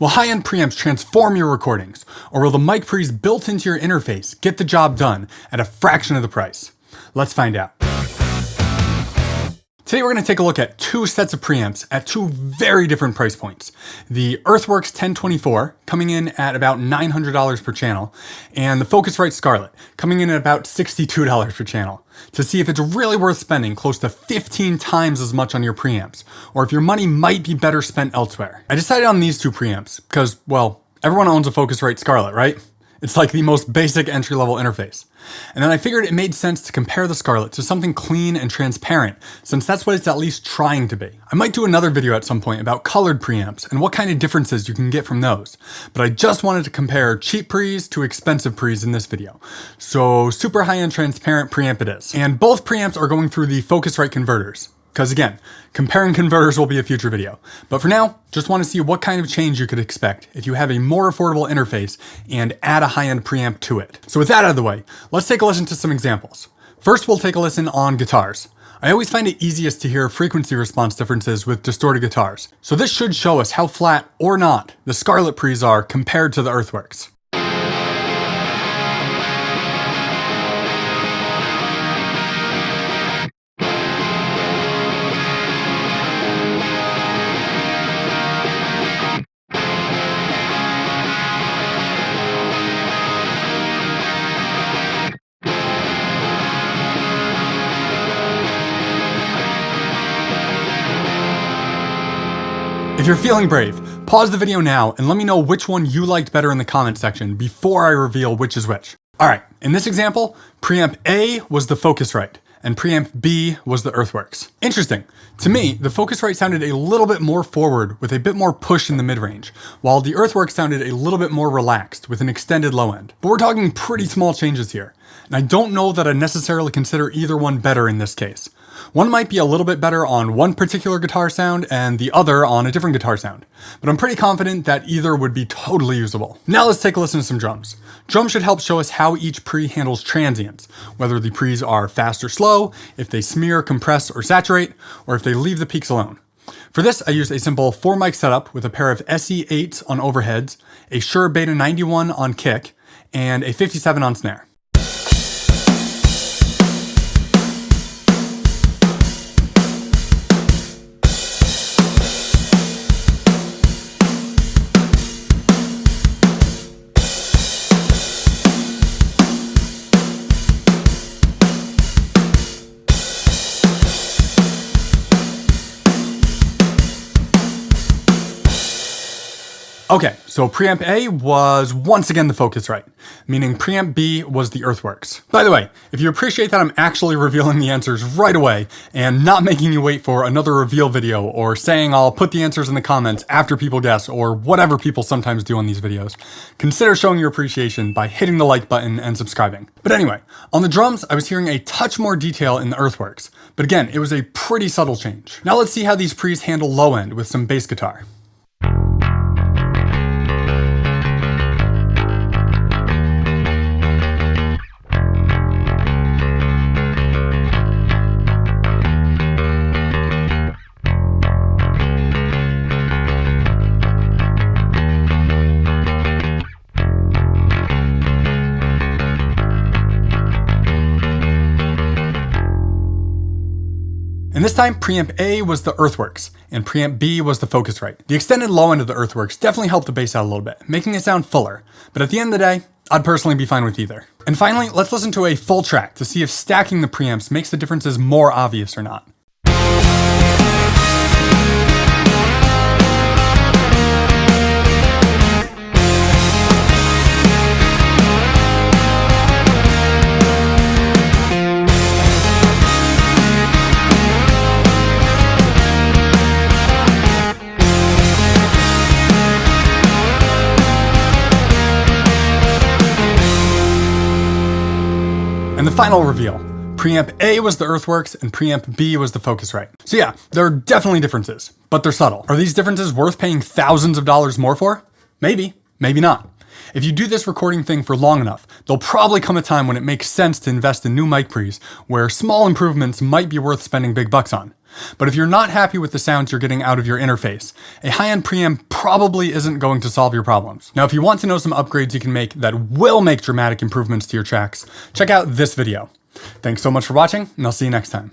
Will high-end preamps transform your recordings, or will the mic pre's built into your interface get the job done at a fraction of the price? Let's find out. Today we're going to take a look at two sets of preamps at two very different price points. The Earthworks 1024 coming in at about $900 per channel, and the Focusrite Scarlett coming in at about $62 per channel, to see if it's really worth spending close to 15 times as much on your preamps, or if your money might be better spent elsewhere. I decided on these two preamps because, well, everyone owns a Focusrite Scarlett, right? It's like the most basic entry-level interface. And then I figured it made sense to compare the Scarlett to something clean and transparent, since that's what it's at least trying to be. I might do another video at some point about colored preamps and what kind of differences you can get from those, but I just wanted to compare cheap pre's to expensive pre's in this video. So super high-end transparent preamp it is. And both preamps are going through the Focusrite converters. Because again, comparing converters will be a future video. But for now, just want to see what kind of change you could expect if you have a more affordable interface and add a high-end preamp to it. So with that out of the way, let's take a listen to some examples. First, we'll take a listen on guitars. I always find it easiest to hear frequency response differences with distorted guitars. So this should show us how flat or not the Scarlett pre's are compared to the Earthworks. If you're feeling brave, pause the video now and let me know which one you liked better in the comment section before I reveal which is which. Alright, in this example, preamp A was the Focusrite, and preamp B was the Earthworks. Interesting. To me, the Focusrite sounded a little bit more forward with a bit more push in the mid-range, while the Earthworks sounded a little bit more relaxed with an extended low end. But we're talking pretty small changes here, and I don't know that I necessarily consider either one better in this case. One might be a little bit better on one particular guitar sound and the other on a different guitar sound, but I'm pretty confident that either would be totally usable. Now let's take a listen to some drums. Drums should help show us how each pre handles transients, whether the pre's are fast or slow, if they smear, compress, or saturate, or if they leave the peaks alone. For this, I used a simple 4-mic setup with a pair of SE8s on overheads, a Shure Beta 91 on kick, and a 57 on snare. Okay, so preamp A was once again the Focusrite, meaning preamp B was the Earthworks. By the way, if you appreciate that I'm actually revealing the answers right away and not making you wait for another reveal video or saying I'll put the answers in the comments after people guess or whatever people sometimes do on these videos, consider showing your appreciation by hitting the like button and subscribing. But anyway, on the drums, I was hearing a touch more detail in the Earthworks, but again, it was a pretty subtle change. Now let's see how these pre's handle low end with some bass guitar. And this time, preamp A was the Earthworks, and preamp B was the Focusrite. The extended low end of the Earthworks definitely helped the bass out a little bit, making it sound fuller, but at the end of the day, I'd personally be fine with either. And finally, let's listen to a full track to see if stacking the preamps makes the differences more obvious or not. And the final reveal, preamp A was the Earthworks and preamp B was the Focusrite. So yeah, there are definitely differences, but they're subtle. Are these differences worth paying thousands of dollars more for? Maybe, maybe not. If you do this recording thing for long enough, there'll probably come a time when it makes sense to invest in new mic pre's where small improvements might be worth spending big bucks on. But if you're not happy with the sounds you're getting out of your interface, a high-end preamp probably isn't going to solve your problems. Now, if you want to know some upgrades you can make that will make dramatic improvements to your tracks, check out this video. Thanks so much for watching, and I'll see you next time.